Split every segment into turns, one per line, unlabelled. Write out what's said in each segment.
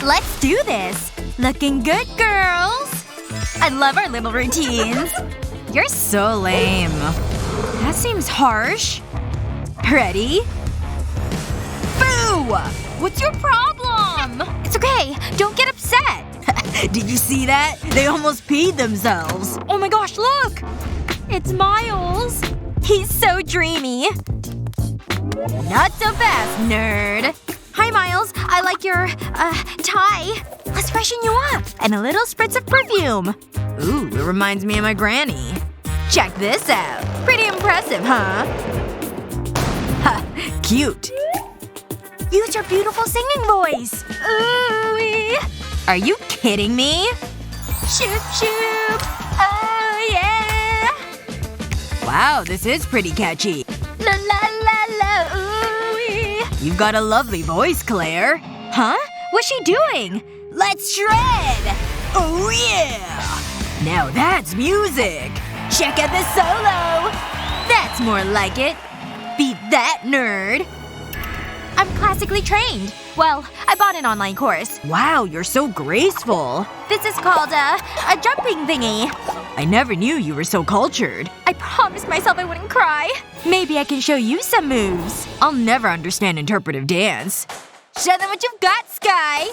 Let's do this! Looking good, girls! I love our little routines. You're so lame. That seems harsh. Ready? Boo! What's your problem? It's okay. Don't get upset.
Did you see that? They almost peed themselves.
Oh my gosh, look! It's Miles. He's so dreamy. Not so fast, nerd. Hi, Miles. I like your, tie. Let's freshen you up. And a little spritz of perfume.
Ooh, it reminds me of my granny.
Check this out. Pretty impressive, huh?
Ha! Cute.
Use your beautiful singing voice. Ooh-wee. Are you kidding me? Shoop shoop. Oh yeah.
Wow, this is pretty catchy.
La la la la ooh-wee.
You've got a lovely voice, Claire.
Huh? What's she doing? Let's shred!
Oh yeah! Now that's music!
Check out the solo! That's more like it. Beat that, nerd. I'm classically trained. Well, I bought an online course.
Wow, you're so graceful.
This is called, a jumping thingy.
I never knew you were so cultured.
I promised myself I wouldn't cry. Maybe I can show you some moves.
I'll never understand interpretive dance.
Show them what you've got, Sky!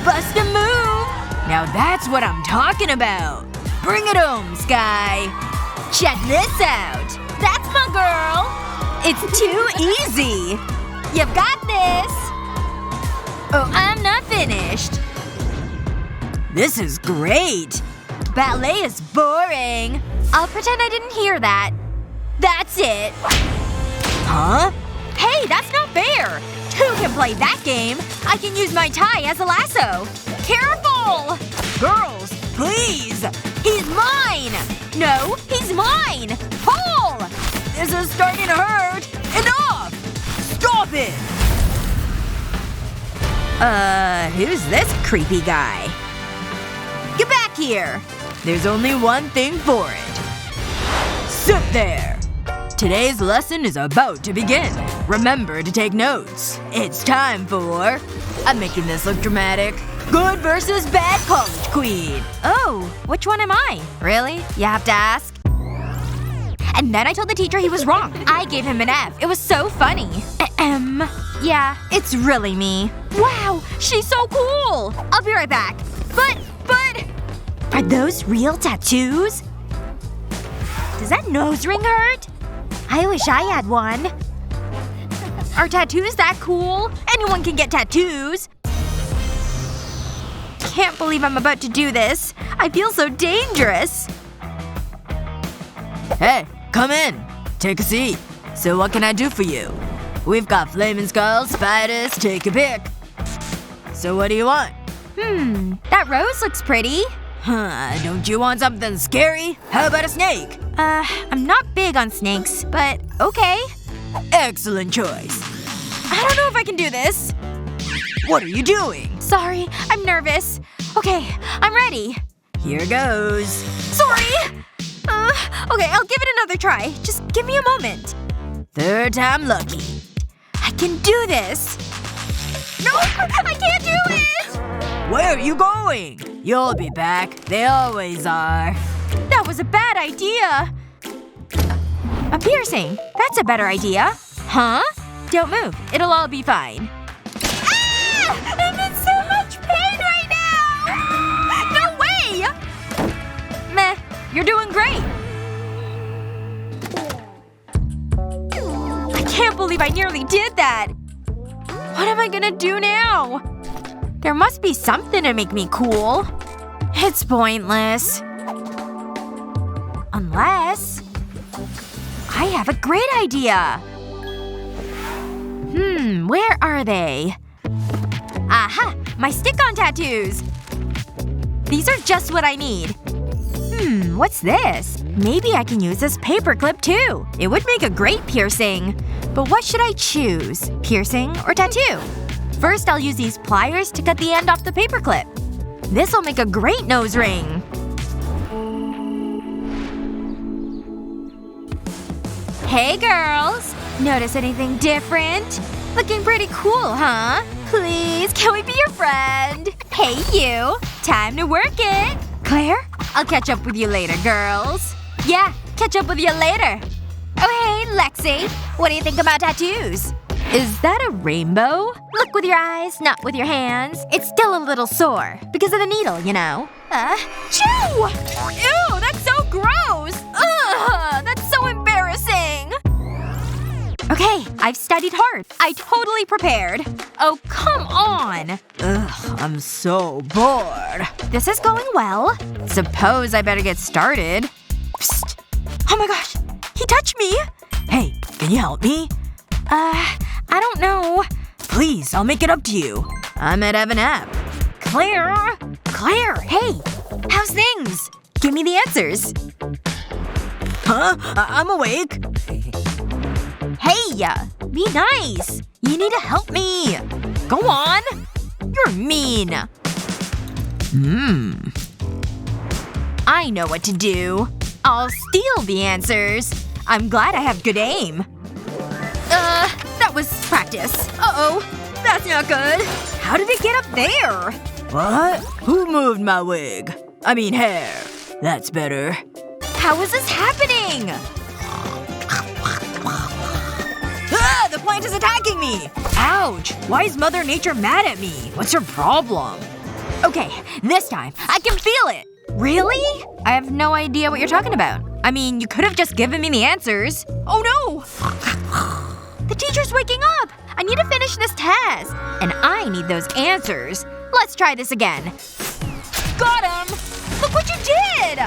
Bust a move!
Now that's what I'm talking about. Bring it home, Sky.
Check this out. That's my girl. It's too easy. You've got this. Oh, I'm not finished.
This is great.
Ballet is boring. I'll pretend I didn't hear that. That's it.
Huh?
Hey, that's not fair. Two can play that game. I can use my tie as a lasso. Careful!
Girls, please!
He's mine! No, he's mine! Pull!
This is starting to hurt! Enough! Stop it! Who's this creepy guy?
Get back here!
There's only one thing for it. Sit there! Today's lesson is about to begin. Remember to take notes. It's time for… I'm making this look dramatic. Good versus bad college queen.
Oh, which one am I? Really? You have to ask? And then I told the teacher he was wrong. I gave him an F. It was so funny. Yeah, it's really me. Wow, she's so cool! I'll be right back. But… Are those real tattoos? Does that nose ring hurt? I wish I had one. Are tattoos that cool? Anyone can get tattoos. Can't believe I'm about to do this. I feel so dangerous.
Hey, come in. Take a seat. So what can I do for you? We've got flaming skulls, spiders, take a pick. So what do you want?
That rose looks pretty.
Don't you want something scary? How about a snake?
I'm not big on snakes, but okay.
Excellent choice.
I don't know if I can do this.
What are you doing?
Sorry, I'm nervous. Okay, I'm ready.
Here goes.
Sorry! Okay, I'll give it another try. Just give me a moment.
Third time lucky.
I can do this! No! I can't do it!
Where are you going? You'll be back. They always are.
That was a bad idea. A piercing. That's a better idea. Huh? Don't move. It'll all be fine. Ah! I'm in so much pain right now! No way! Meh. You're doing great. I can't believe I nearly did that. What am I gonna do now? There must be something to make me cool. It's pointless. Unless… I have a great idea! Where are they? Aha! My stick-on tattoos! These are just what I need. What's this? Maybe I can use this paperclip too. It would make a great piercing. But what should I choose? Piercing or tattoo? First, I'll use these pliers to cut the end off the paperclip. This'll make a great nose ring. Hey girls! Notice anything different? Looking pretty cool, huh? Please, can we be your Hey, you. Time to work it. Claire? I'll catch up with you later, girls. Yeah, catch up with you later. Oh, hey, Lexi. What do you think about tattoos? Is that a rainbow? Look with your eyes, not with your hands. It's still a little sore. Because of the needle, you know. Chew! Ew, that's so gross! Ugh, that's so embarrassing! Okay, I've studied hard. I totally prepared. Oh, come on!
Ugh, I'm so bored.
This is going well.
Suppose I better get started.
Psst. Oh my gosh. He touched me!
Hey, can you help me?
I don't know.
Please, I'll make it up to you. I might have an app.
Claire! Claire, hey! How's things? Give me the answers.
Huh? I'm awake.
Hey! Be nice! You need to help me! Go on! You're mean. I know what to do. I'll steal the answers. I'm glad I have good aim. That was practice. Uh-oh. That's not good. How did it get up there?
What? Who moved my wig? I mean hair. That's better.
How is this happening?
Ah! The plant is attacking me! Ouch! Why is Mother Nature mad at me? What's her problem?
Okay, this time. I can feel it! Really? I have no idea what you're talking about. I mean, you could have just given me the answers. Oh no! The teacher's waking up! I need to finish this test. And I need those answers. Let's try this again. Got him! Look what you did!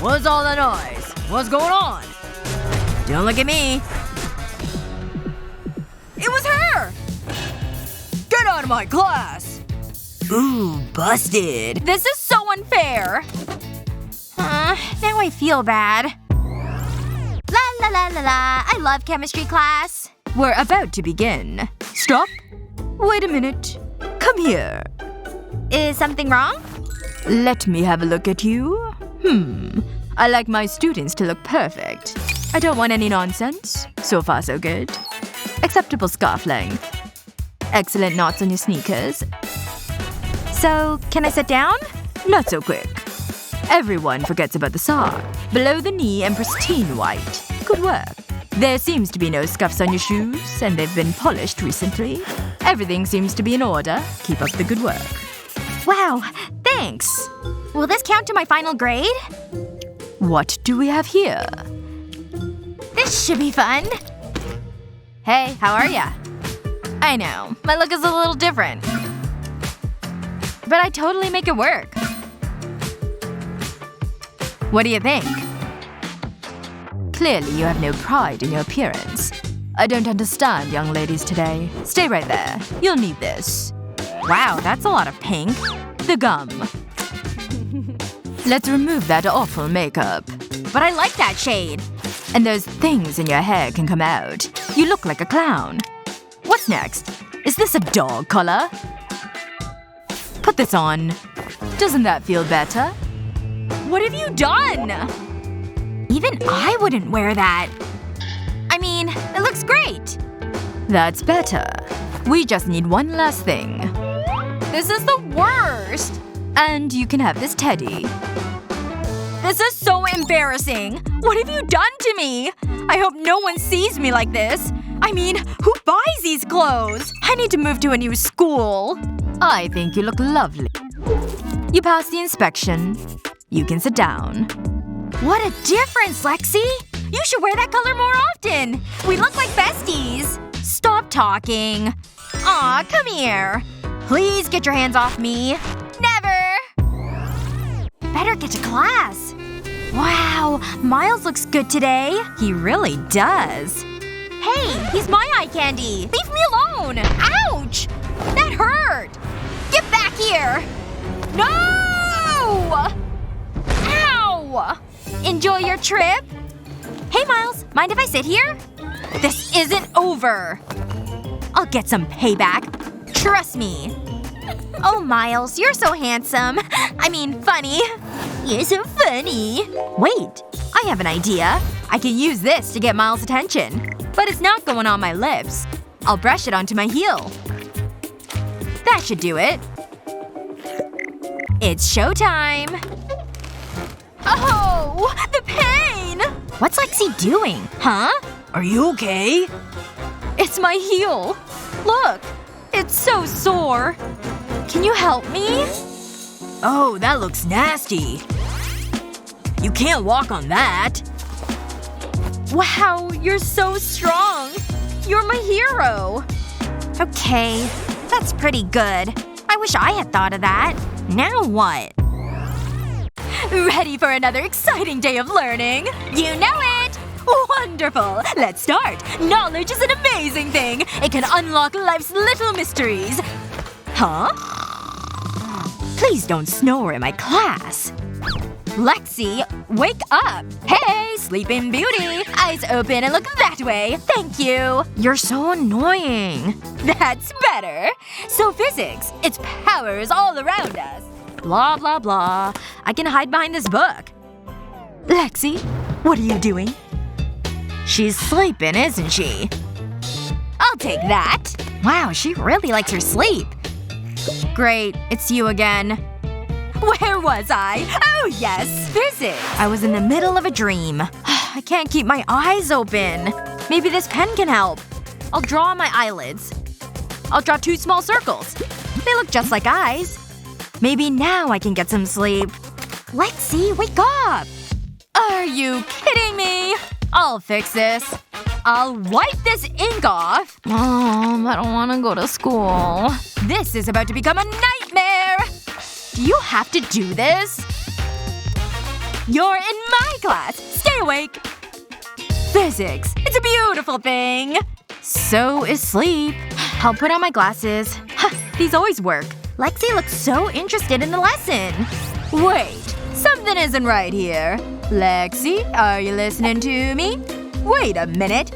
What's all the noise? What's going on? Don't look at me.
It was her!
Get out of my class! Ooh, busted.
This is so unfair. Now I feel bad. La la la la la. I love chemistry class.
We're about to begin. Stop. Wait a minute. Come here.
Is something wrong?
Let me have a look at you. I like my students to look perfect. I don't want any nonsense. So far so good. Acceptable scarf length. Excellent knots on your sneakers.
So, can I sit down?
Not so quick. Everyone forgets about the sock. Below the knee and pristine white. Good work. There seems to be no scuffs on your shoes, and they've been polished recently. Everything seems to be in order. Keep up the good work.
Wow. Thanks. Will this count to my final grade?
What do we have here?
This should be fun. Hey, how are ya? I know. My look is a little different. But I totally make it work. What do you think?
Clearly you have no pride in your appearance. I don't understand young ladies today. Stay right there. You'll need this.
Wow, that's a lot of pink.
The gum. Let's remove that awful makeup.
But I like that shade.
And those things in your hair can come out. You look like a clown. What's next? Is this a dog collar? Put this on. Doesn't that feel better?
What have you done? Even I wouldn't wear that. I mean, it looks great.
That's better. We just need one last thing.
This is the worst.
And you can have this teddy.
This is so embarrassing. What have you done to me? I hope no one sees me like this. I mean, who buys these clothes? I need to move to a new school.
I think you look lovely. You passed the inspection. You can sit down.
What a difference, Lexi! You should wear that color more often! We look like besties! Stop talking. Aw, come here. Please get your hands off me. Never! Better get to class. Wow, Miles looks good today.
He really does.
Hey, he's my eye candy. Leave me alone! Ouch! That hurt! Get back here! No! Ow! Enjoy your trip? Hey, Miles. Mind if I sit here? This isn't over. I'll get some payback. Trust me. Oh, Miles, you're so handsome. I mean, funny. You're so funny. Wait. I have an idea. I can use this to get Miles' attention. But it's not going on my lips. I'll brush it onto my heel. That should do it. It's showtime! Oh! The pain! What's Lexi doing? Huh?
Are you okay?
It's my heel. Look. It's so sore. Can you help me?
Oh, that looks nasty. You can't walk on that.
Wow, you're so strong. You're my hero. Okay. That's pretty good. I wish I had thought of that. Now what? Ready for another exciting day of learning? You know it! Wonderful! Let's start! Knowledge is an amazing thing! It can unlock life's little mysteries. Huh? Please don't snore in my class. Lexi, wake up! Hey, sleeping beauty! Eyes open and look that way. Thank you. You're so annoying. That's better. So physics. Its power is all around us. Blah blah blah. I can hide behind this book. Lexi, what are you doing? She's sleeping, isn't she? I'll take that. Wow, she really likes her sleep. Great. It's you again. Where was I? Oh yes! Physics! I was in the middle of a dream. I can't keep my eyes open. Maybe this pen can help. I'll draw on my eyelids. I'll draw 2 small circles. They look just like eyes. Maybe now I can get some sleep. Lexi, wake up! Are you kidding me? I'll fix this. I'll wipe this ink off. I don't want to go to school. This is about to become a nightmare! Do you have to do this? You're in my class! Stay awake! Physics. It's a beautiful thing! So is sleep. I'll put on my glasses. These always work. Lexi looks so interested in the lesson. Wait. Something isn't right here. Lexi, are you listening to me? Wait a minute.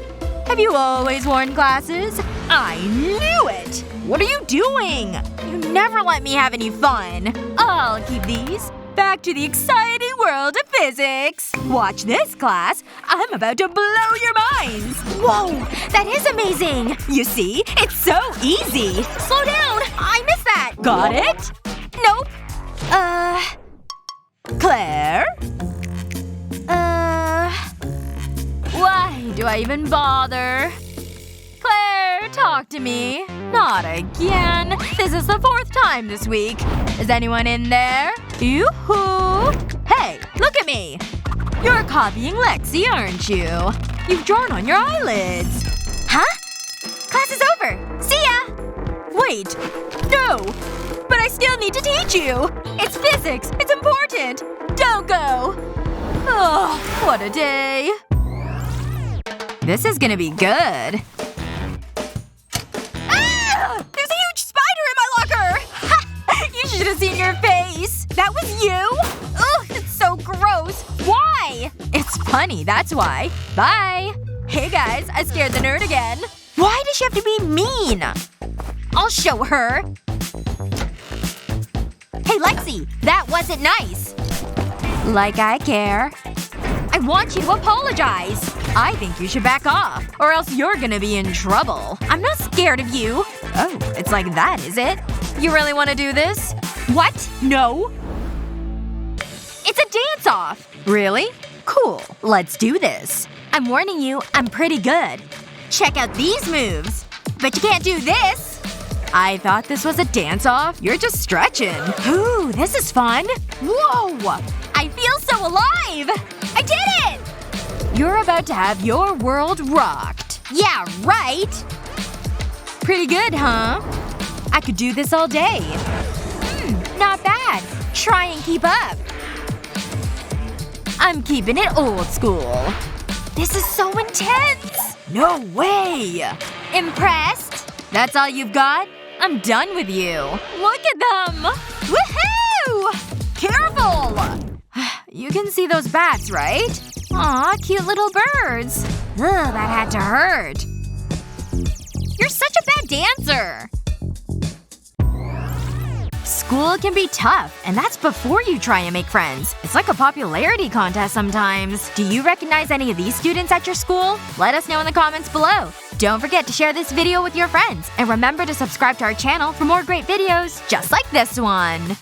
Have you always worn glasses? I knew it! What are you doing? You never let me have any fun. I'll keep these. Back to the exciting world of physics. Watch this, class. I'm about to blow your minds. Whoa! That is amazing! You see? It's so easy. Slow down! I missed that! Got it? Nope. Claire? Why do I even bother? Claire, talk to me. Not again. This is the 4th time this week. Is anyone in there? Yoo-hoo! Hey, look at me! You're copying Lexi, aren't you? You've drawn on your eyelids. Huh? Class is over. See ya! Wait. No! But I still need to teach you! It's physics! It's important! Don't go! Oh, what a day. This is gonna be good. Ah! There's a huge spider in my locker! Ha! You should have seen your face! That was you? Ugh, it's so gross. Why? It's funny, that's why. Bye. Hey guys, I scared the nerd again. Why does she have to be mean? I'll show her. Hey Lexi, that wasn't nice. Like I care. I want you to apologize. I think you should back off. Or else you're gonna be in trouble. I'm not scared of you. Oh, it's like that, is it? You really want to do this? What? No. It's a dance-off. Really? Cool. Let's do this. I'm warning you, I'm pretty good. Check out these moves. But you can't do this. I thought this was a dance-off. You're just stretching. Ooh, this is fun. Whoa! I feel so alive! I did it! You're about to have your world rocked. Yeah, right! Pretty good, huh? I could do this all day. Not bad. Try and keep up. I'm keeping it old school. This is so intense! No way! Impressed? That's all you've got? I'm done with you. Look at them! Woohoo! Careful! You can see those bats, right? Aw, cute little birds. Ugh, that had to hurt. You're such a bad dancer! School can be tough, and that's before you try and make friends. It's like a popularity contest sometimes. Do you recognize any of these students at your school? Let us know in the comments below. Don't forget to share this video with your friends. And remember to subscribe to our channel for more great videos just like this one.